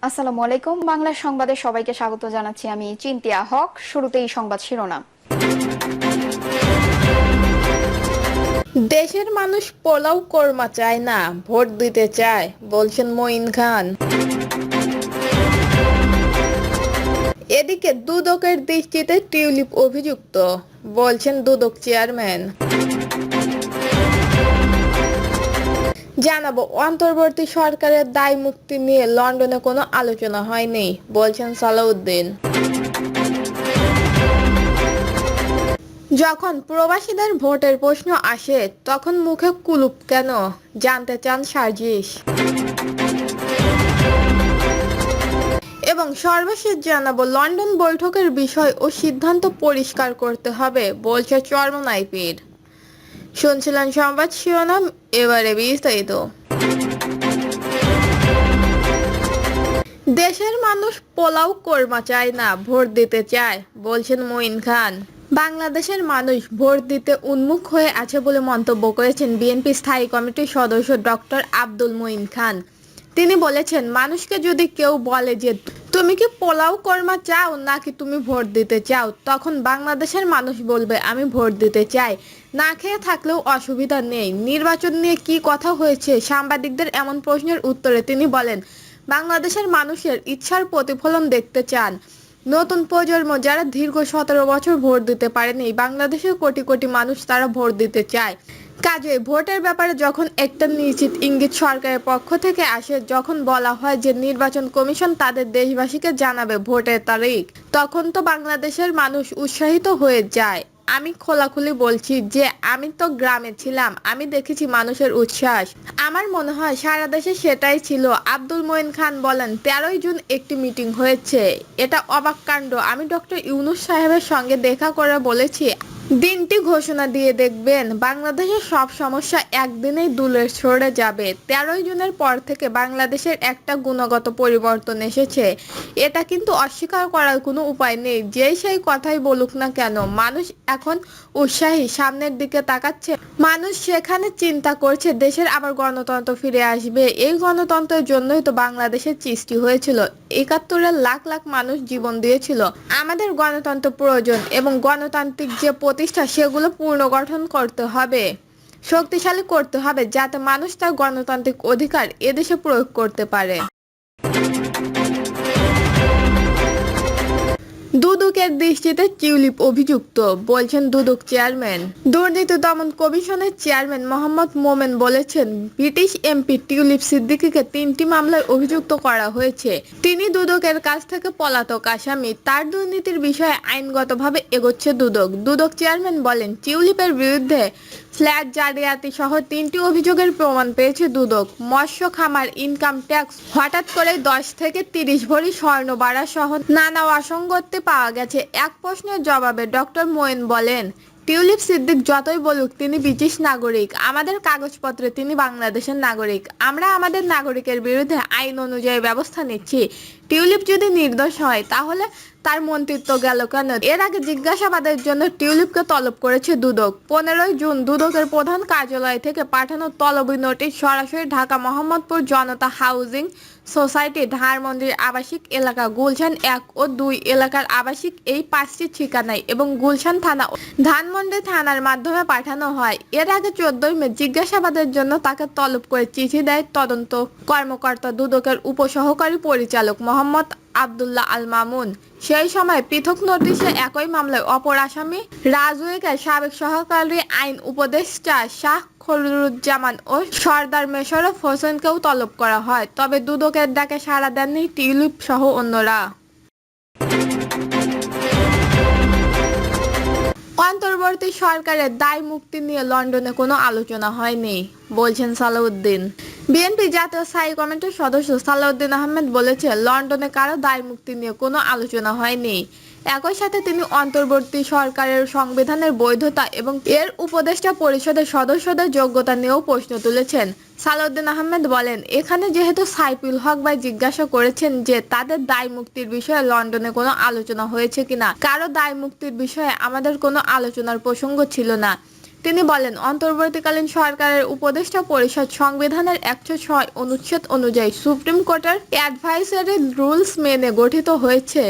আসসালামু আলাইকুম। বাংলা সংবাদে সবাইকে স্বাগত জানাচ্ছি। আমি চিন্তিয়া হক। শুরুতেই সংবাদ শিরোনাম। দেশের মানুষ পোলাও কোরমা চায় না, ভোট দিতে চায়, বলছেন মঈন খান। এদিকে দুদকের দৃষ্টিতে টিউলিপ অভিযুক্ত, বলছেন দুদক চেয়ারম্যান। জানাবো, অন্তর্বর্তী সরকারের দায় মুক্তি নিয়ে লন্ডনে কোনো আলোচনা হয়নি, বলছেন সালাউদ্দিন। যখন প্রবাসীদের ভোটের প্রশ্ন আসে তখন মুখে কুলুপ কেন, জানতে চান সার্জিস। এবং সর্বশেষ জানাবো, লন্ডন বৈঠকের বিষয় ও সিদ্ধান্ত পরিষ্কার করতে হবে, বলছে চরমোনাই পীর। শুনছিলেন সংবাদ শিরোনাম, এবারে বিস্তারিত। দেশের মানুষ পোলাও কোরমা চায় না, ভোট দিতে চায়, বলছেন মঈন খান। বাংলাদেশের মানুষ ভোট দিতে উন্মুখ হয়ে আছে বলে মন্তব্য করেছেন বিএনপি স্থায়ী কমিটির সদস্য ডক্টর আব্দুল মঈন খান। তিনি বলেছেন, মানুষকে যদি কেউ বলে যে তুমি কি পোলাও কোরমা চাও নাকি তুমি ভোট দিতে চাও, তখন বাংলাদেশের মানুষ বলবে আমি ভোট দিতে চাই। না খেয়ে থাকলেও অসুবিধা নেই। নির্বাচন নিয়ে কি কথা হয়েছে, সাংবাদিকদের এমন প্রশ্নের উত্তরে তিনি বলেন, বাংলাদেশের মানুষের ইচ্ছার প্রতিফলন দেখতে চান। নতুন প্রজন্ম যারা দীর্ঘ 17 বছর ভোট দিতে পারেনি, বাংলাদেশের কোটি কোটি মানুষ তারা ভোট দিতে চায়। কাজেই ভোটের ব্যাপারে যখন একটা নিশ্চিত ইঙ্গিত সরকারের পক্ষ থেকে আসে, যখন বলা হয় যে নির্বাচন কমিশন তাদের দেশবাসীকে জানাবে ভোটের তারিখ, তখন তো বাংলাদেশের মানুষ উৎসাহিত হয়ে যায়। আমি খোলাখুলি বলছি যে আমি তো গ্রামে ছিলাম, আমি দেখেছি মানুষের উচ্ছ্বাস। আমার মনে হয় সারা দেশে সেটাই ছিল। আব্দুল মঈন খান বলেন, 13ই জুন একটি মিটিং হয়েছে, এটা অবাক কাণ্ড। আমি ডক্টর ইউনূস সাহেবের সঙ্গে দেখা করে বলেছি দিনটি ঘোষণা দিয়ে দেখবেন বাংলাদেশের সব সমস্যা একদিনেই দূরে সরে যাবে। 13ই জুনের পর থেকে বাংলাদেশের একটা গুণগত পরিবর্তন এসেছে, এটা কিন্তু অস্বীকার করার কোনো উপায় নেই। যেই সেই কথাই বলুক না কেন, মানুষ এখন উৎসাহী, সামনের দিকে তাকাচ্ছে। মানুষ সেখানে চিন্তা করছে দেশের আবার গণতন্ত্র ফিরে আসবে। এই গণতন্ত্রের জন্যই তো বাংলাদেশের সৃষ্টি হয়েছিল। 71-এর লাখ লাখ মানুষ জীবন দিয়েছিল। আমাদের গণতন্ত্র প্রয়োজন এবং গণতান্ত্রিক যে প্রতিষ্ঠা সেগুলো পুনর্গঠন করতে হবে, শক্তিশালী করতে হবে, যাতে মানুষ তার গণতান্ত্রিক অধিকার এদেশে প্রয়োগ করতে পারে। দুদকের দৃষ্টিতে টিউলিপ অভিযুক্ত, বলছেন দুদক চেয়ারম্যান। দুর্নীতি দমন কমিশনের চেয়ারম্যান মোহাম্মদ মোমেন বলেছেন, ব্রিটিশ এমপি টিউলিপ সিদ্দিকীকে 3টি মামলায় অভিযুক্ত করা হয়েছে। তিনি দুদকের কাছ থেকে পলাতক আসামি। তার দুর্নীতির বিষয়ে আইনগতভাবে এগোচ্ছে দুদক। দুদক চেয়ারম্যান বলেন, টিউলিপের বিরুদ্ধে ফ্ল্যাট জালিয়াতি সহ 3টি অভিযোগের প্রমাণ পেয়েছে দুদক। মৎস্য খামার, ইনকাম ট্যাক্স, হঠাৎ করে 10 থেকে 30 ভরি স্বর্ণ বাড়া সহ নানা অসঙ্গতি পাওয়া গেছে। এক প্রশ্নের জবাবে ডক্টর মোয়েন বলেন, টিউলিপ সিদ্দিক যতই বলুক তিনি ব্রিটিশ নাগরিক, আমাদের কাগজপত্রে তিনি বাংলাদেশের নাগরিক। আমরা আমাদের নাগরিকের বিরুদ্ধে আইন অনুযায়ী ব্যবস্থা নিচ্ছি। টিউলিপ যদি নির্দোষ হয় তাহলে তার মন্ত্রিত্ব গেল কেন? এর আগে জিজ্ঞাসাবাদের জন্য টিউলিপকে তলব করেছে দুদক। 15ই জুন দুদকের প্রধান কার্যালয় থেকে পাঠানো তলবি নোটিশ সরাসরি ঢাকা মোহাম্মদপুর জনতা হাউজিং সোসাইটি, ধানমন্ডির আবাসিক এলাকা, গুলশান 1 ও 2 এলাকার আবাসিক এই 5টি ঠিকানায় এবং গুলশান থানা ও ধানমন্ডি থানার মাধ্যমে পাঠানো হয়। এর আগে 14ই মে জিজ্ঞাসাবাদের জন্য তাকে তলব করে চিঠি দেয় তদন্ত কর্মকর্তা দুদকের উপসহকারী পরিচালক মোহাম্মদ আব্দুল্লাহ আল মামুন। সেই সময় পৃথক নোটিশে একই মামলায় অপর আসামি রাজউকের সাবেক সহকারী আইন উপদেষ্টা শাহ খলিলুজ্জামান ও সরদার মোশাররফ হোসেনকেও তলব করা হয়। তবে দুদকের ডাকে সাড়া দেননি টিউলিপ সহ অন্যরা। অন্তর্বর্তী সরকারের দায় মুক্তি নিয়ে লন্ডনে কোনো আলোচনা হয়নি, বলছেন সালাউদ্দিন। বিএনপি জাতীয় স্থায়ী কমিটির সদস্য সালাউদ্দিন আহমেদ বলেছেন, লন্ডনে কারো দায় মুক্তি নিয়ে কোনো আলোচনা হয়নি। একই সাথে তিনি অন্তর্বর্তী সরকারের সংবিধানের বৈধতা এবং এর উপদেষ্টা পরিষদের সদস্যদের যোগ্যতা নিয়েও প্রশ্ন তুলেছেন। সালাউদ্দিন আহমেদ বলেন, এখানে যেহেতু সাইফুল হক ভাই জিজ্ঞাসা করেছেন যে তাদের দায় মুক্তির বিষয়ে লন্ডনে কোনো আলোচনা হয়েছে কিনা, কারো দায় মুক্তির বিষয়ে আমাদের কোনো আলোচনার প্রসঙ্গ ছিল না। তিনি বলেন, অন্তর্বর্তীকালীন সরকারের উপদেষ্টা পরিষদ সংবিধানের 106 অনুচ্ছেদ অনুযায়ী সুপ্রিম কোর্টের অ্যাডভাইসারি রুলস মেনে গঠিত হয়েছে।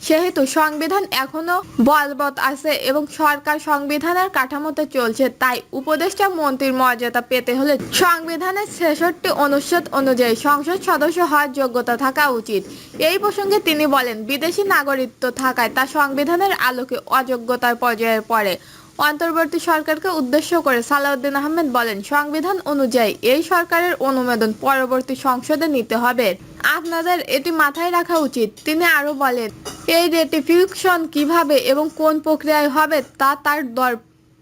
সেহেতু সংবিধান এখনো বলবৎ আছে এবং সরকার সংবিধানের কাঠামোতে চলছে। তাই উপদেষ্টা মন্ত্রীর মর্যাদা পেতে হলে সংবিধানের 66 অনুচ্ছেদ অনুযায়ী সংসদ সদস্য হওয়ার যোগ্যতা থাকা উচিত। এই প্রসঙ্গে তিনি বলেন, বিদেশি নাগরিকত্ব থাকায় তা সংবিধানের আলোকে অযোগ্যতার পর্যায়ে পড়ে। অন্তর্বর্তী সরকারকে উদ্দেশ্য করে সালাউদ্দিন আহমেদ বলেন, সংবিধান অনুযায়ী এই সরকারের অনুমোদন পরবর্তী সংসদে নিতে হবে। আপনাদের এটি মাথায় রাখা উচিত। তিনি আরো বলেন, এই রেটিফিকেশন কিভাবে এবং কোন প্রক্রিয়ায় হবে তা তার দল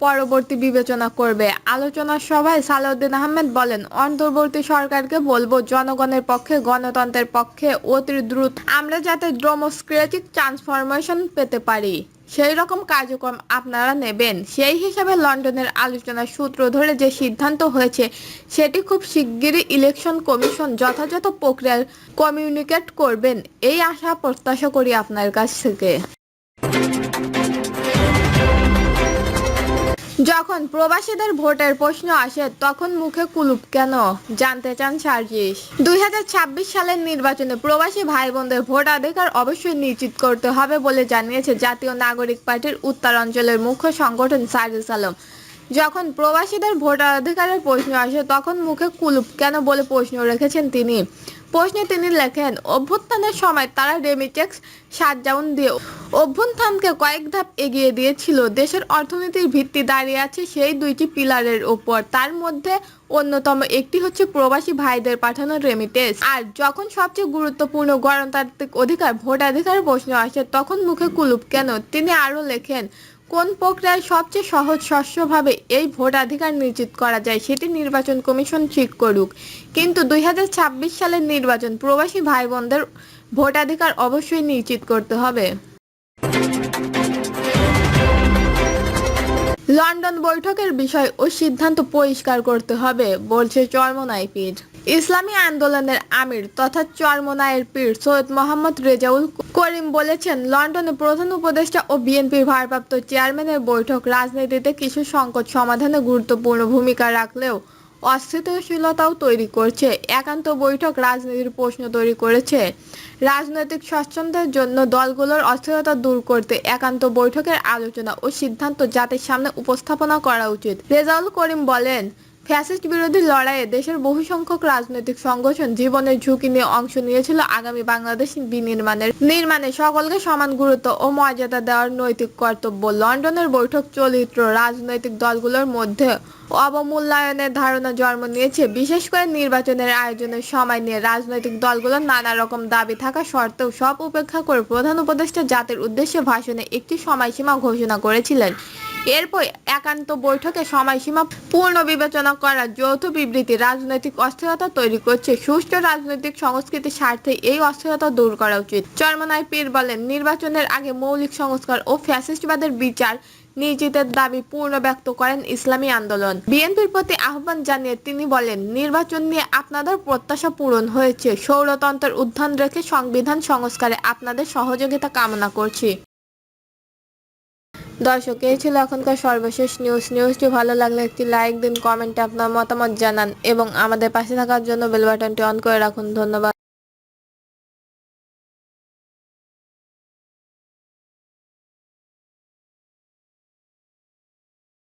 পরবর্তী বিবেচনা করবে। আলোচনা সভায় সালাউদ্দিন আহমেদ বলেন, অন্তর্বর্তী সরকারকে বলবো, জনগণের পক্ষে, গণতন্ত্রের পক্ষে অতি দ্রুত আমরা যাতে ডেমোক্রেটিক ট্রান্সফরমেশন পেতে পারি সেই রকম কার্যক্রম আপনারা নেবেন। সেই হিসাবে লন্ডনের আলোচনার সূত্র ধরে যে সিদ্ধান্ত হয়েছে সেটি খুব শিগগিরই ইলেকশন কমিশন যথাযথ প্রক্রিয়ায় কমিউনিকেট করবেন, এই আশা প্রত্যাশা করি আপনার কাছ থেকে। যখন প্রবাসীদের ভোটের প্রশ্ন আসে তখন মুখে কুলুপ কেন, জানতে চান সার্জিস। 2026 সালের নির্বাচনে প্রবাসী ভাই বোনদের ভোটাধিকার অবশ্যই নিশ্চিত করতে হবে বলে জানিয়েছে জাতীয় নাগরিক পার্টির উত্তরাঞ্চলের মুখ্য সংগঠন সার্জিস আলম। যখন প্রবাসীদের ভোটাধিকারের প্রশ্ন আসে তখন মুখে কুলুপ কেন বলে প্রশ্ন রেখেছেন তিনি। প্রশ্নে তিনি লেখেন, অভ্যুত্থানের সময় তারা রেমিটেক্স শাটডাউন দিয়ে অভ্যুত্থানকে কয়েক ধাপ এগিয়ে দিয়েছিল। দেশের অর্থনীতির ভিত্তি দাঁড়িয়ে আছে সেই দুইটি পিলারের উপর। তার মধ্যে অন্যতম একটি হচ্ছে প্রবাসী ভাইদের পাঠানো রেমিটেন্স। আর যখন সবচেয়ে গুরুত্বপূর্ণ গণতান্ত্রিক অধিকার ভোটাধিকার প্রশ্ন আসে তখন মুখে কুলুপ কেন। তিনি আরো লেখেন, কোন প্রক্রিয়ায় সবচেয়ে সহজ স্বচ্ছভাবে এই ভোটাধিকার নিশ্চিত করা যায় সেটি নির্বাচন কমিশন ঠিক করুক। কিন্তু 2026 সালের নির্বাচন প্রবাসী ভাই বোনদের ভোটাধিকার অবশ্যই নিশ্চিত করতে হবে। লন্ডন বৈঠকের বিষয় ও সিদ্ধান্ত পরিষ্কার করতে হবে বলছে চরমোনাই পীর। ইসলামী আন্দোলনের আমির তথা চরমোনাইয়ের পীর সৈয়দ মোহাম্মদ রেজাউল করিম বলেছেন, লন্ডনে প্রধান উপদেষ্টা ও বিএনপির ভারপ্রাপ্ত চেয়ারম্যানের বৈঠক রাজনীতিতে কিছু সংকট সমাধানে গুরুত্বপূর্ণ ভূমিকা রাখলেও অস্থিতিশীলতাও তৈরি করছে। একান্ত বৈঠক রাজনীতির প্রশ্ন তৈরি করেছে। রাজনৈতিক স্বাচ্ছন্দ্যের জন্য দলগুলোর অস্থিরতা দূর করতে একান্ত বৈঠকের আলোচনা ও সিদ্ধান্ত জাতির সামনে উপস্থাপনা করা উচিত। রেজাউল করিম বলেন, ফ্যাসিস্ট বিরোধী লড়াইয়ে দেশের বহু সংখ্যক রাজনৈতিক সংগঠন জীবনের ঝুঁকি নিয়ে অংশ নিয়েছিল। আগামী বাংলাদেশ নির্মাণে সকলকে সমান গুরুত্ব ও মর্যাদা দেওয়ার নৈতিক কর্তব্য। লন্ডনের বৈঠক চরিত্র রাজনৈতিক দলগুলোর মধ্যে অবমূল্যায়নের ধারণা জন্ম নিয়েছে। বিশেষ করে নির্বাচনের আয়োজনের সময় নিয়ে রাজনৈতিক দলগুলোর নানা রকম দাবি থাকা সত্ত্বেও সব উপেক্ষা করে প্রধান উপদেষ্টা জাতির উদ্দেশ্যে ভাষণে একটি সময়সীমা ঘোষণা করেছিলেন। এরপর একান্ত বৈঠকে সময়সীমা পূর্ণ বিবেচনা করার যৌথ বিবৃতি রাজনৈতিক অস্থিরতা তৈরি করছে। সুষ্ঠু রাজনৈতিক সংস্কৃতির স্বার্থে এই অস্থিরতা দূর করা উচিত। চরমোনাই পীর বলেন, নির্বাচনের আগে মৌলিক সংস্কার ও ফ্যাসিস্টবাদের বিচার নিশ্চিতের দাবি পূর্ণ ব্যক্ত করেন ইসলামী আন্দোলন। বিএনপির প্রতি আহ্বান জানিয়ে তিনি বলেন, নির্বাচন নিয়ে আপনাদের প্রত্যাশা পূরণ হয়েছে। স্বৈরতন্ত্রের উত্থান রেখে সংবিধান সংস্কারে আপনাদের সহযোগিতা কামনা করছি। দর্শক, এই ছিল এখনকার সর্বশেষ নিউজটি ভালো লাগলে একটি লাইক দিন, কমেন্টে আপনার মতামত জানান এবং আমাদের পাশে থাকার জন্য বেল বাটনটি অন করে রাখুন। ধন্যবাদ।